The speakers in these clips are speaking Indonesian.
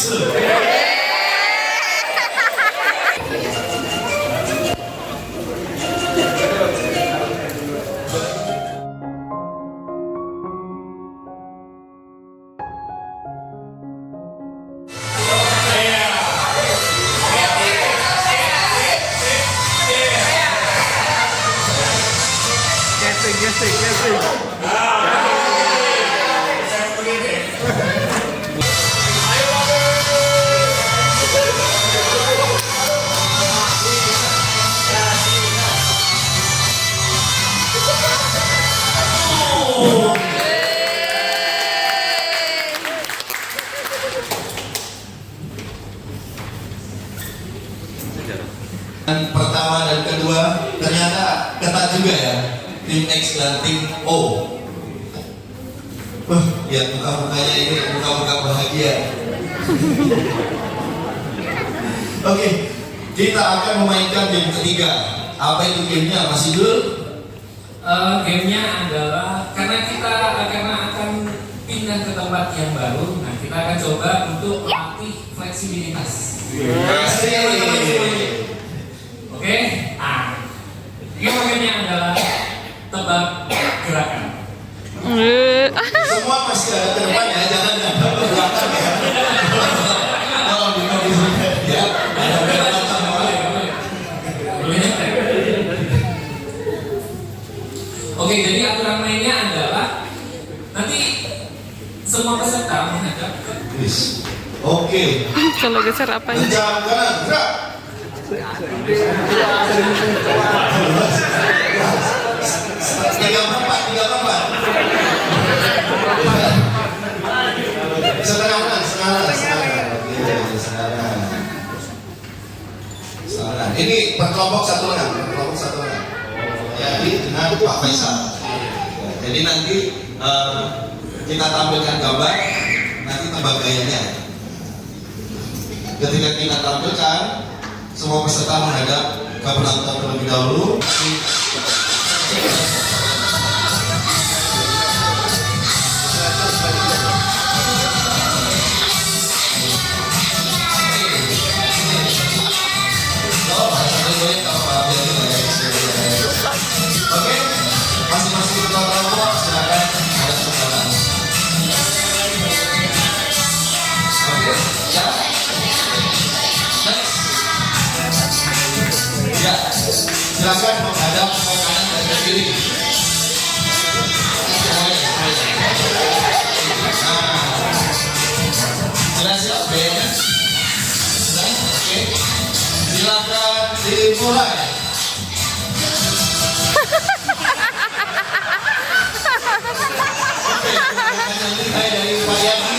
manis loh. Pertama dan kedua ternyata ketat juga ya, tim X dan tim O. Lihat muka-mukanya ini, muka-muka bahagia. Oke, kita akan memainkan game ketiga. Apa itu gamenya, Mas Idul? Gamenya adalah karena akan pindah ke tempat yang baru. Nah, kita akan coba untuk melatih fleksibilitas. Oke, gamenya adalah tebak gerakan. Semua masih ada ke depan ya, jangan ke belakang ya. Kalau ya, Oke, jadi aturan mainnya adalah nanti semua peserta menghadap ke Oke. Kalau geser apa ya? Jam kanan, gerak. Tiga empat. Setengah. Ini per kelompok satu lengan. Jadi dengan Pak Faisal. Jadi nanti kita tampilkan gambar, nanti tebak gayanya. Ketika kita tampilkan, semua peserta menghadap ke penonton terlebih dahulu. Oke, masing-masing kelompok silakan hadap ke belakang. Oke, ya. Ya, silakan menghadap ke kanan dan ke kiri. Sudah siap, Ben? Sudah? Oke. Silakan dimulai. Oke, dari Pak Yadi.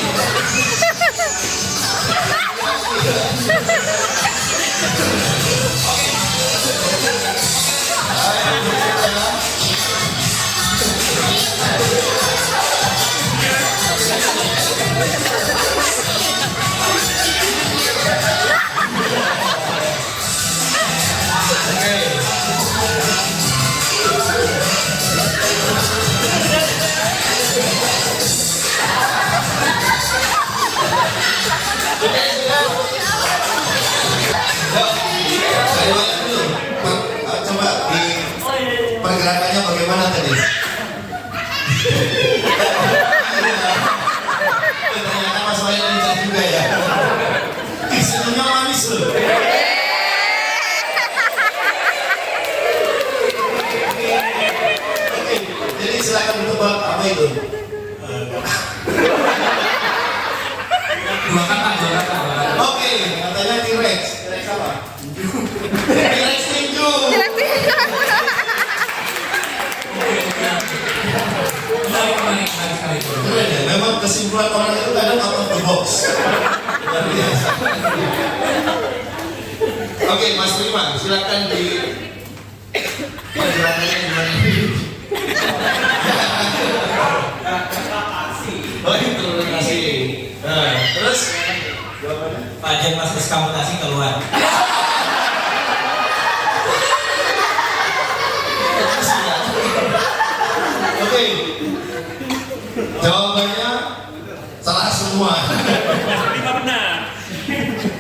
Coba di pergerakannya bagaimana tadi? Ternyata Mas Wayan lincah juga ya. Senyumnya manis loh. Oke, jadi silakan bertebak apa itu? Dua kata. Oke, katanya T-Rex. T-Rex apa? T-Rex tinju. Keren ya, memang kesimpulan orang itu kadang out of the box. Luar biasa. Oke, Mas Riman, silakan di pergerakannya gimana? Oh, itu terima kasih. Nah, terus Pajak pas diskautasi keluar. Oke, jawabannya salah semua. Lima benar.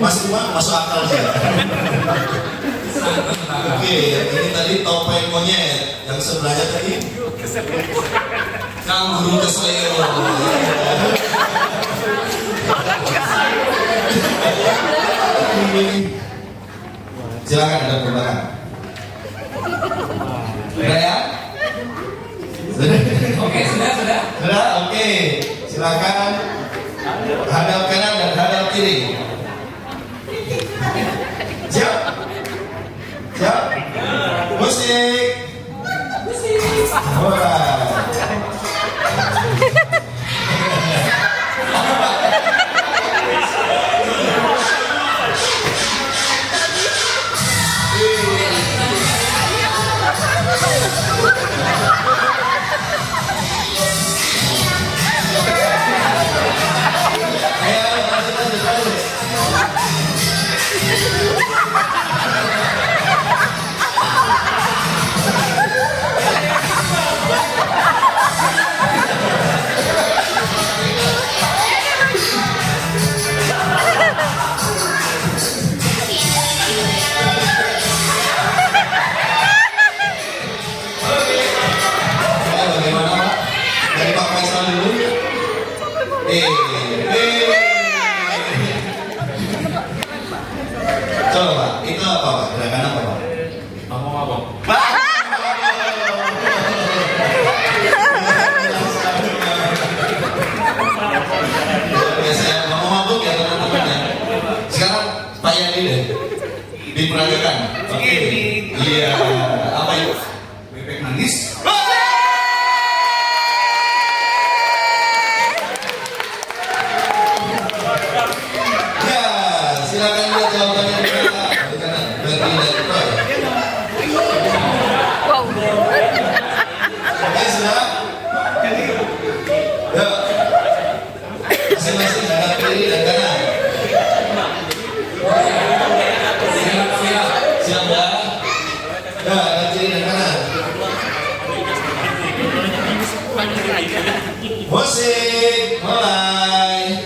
Masuk akal sih. Oke, ini tadi topeng monyet, yang sebelahnya tadi kanguru kesleo. Silakan ada perubahan. Sudah ya? Oke, sudah. Sudah, oke. Silakan hadap kanan dan hadap kiri. Siap? Siap? Musik. Alright. Coba Pak, itu apa Pak? Gerakan apa Pak? Mabok. Biasanya mau mabuk ya teman-teman ya. Sekarang Pak Yani deh diperagakan. Oke. Iya. Apa itu? Bebek manis. Silakan lihat jawabannya di kanan. Berarti dari Roy. Oke, sudah. Ya. Masing-masing hadap kiri dan kanan. Siap ya? Ya, hadap kiri dan kanan. Musik, mulai.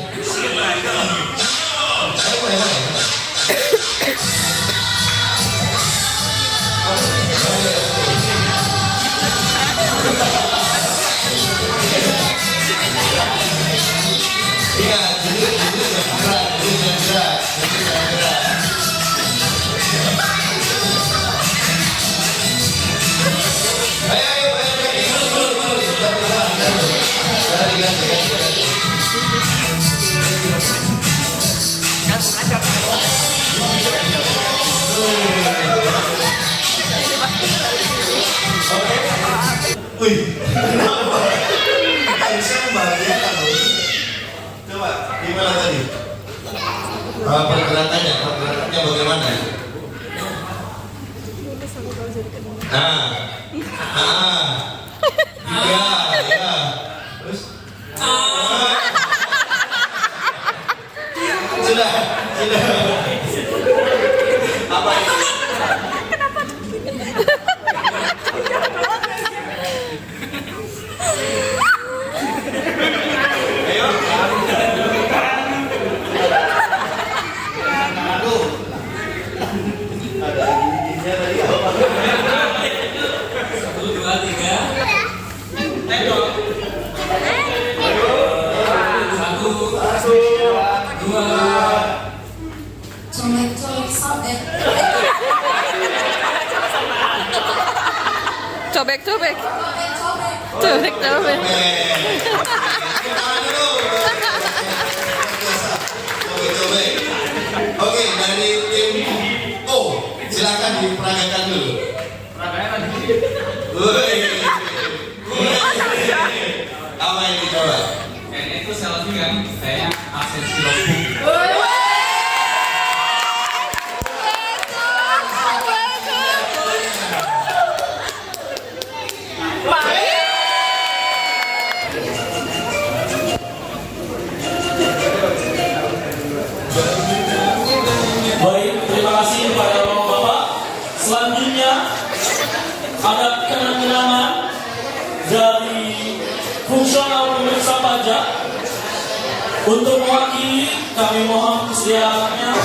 Ingat, jadi jangan gerak. Ayo, wih, kenapa? Harusnya membahagiakan loh. Coba, gimana tadi? Pergerakannya bagaimana? Ya. Terus? Sudah. Apa itu? Cobek. Oke, dari tim O, silakan diperagakan dulu. Apa yang dicoba? Kayaknya itu selfie kan, kayak absensi logbook. Baik, terima kasih kepada Bapak-Bapak. Selanjutnya ada kenang-kenangan dari fungsional pemeriksa pajak. Untuk mewakili kami mohon kesediaannya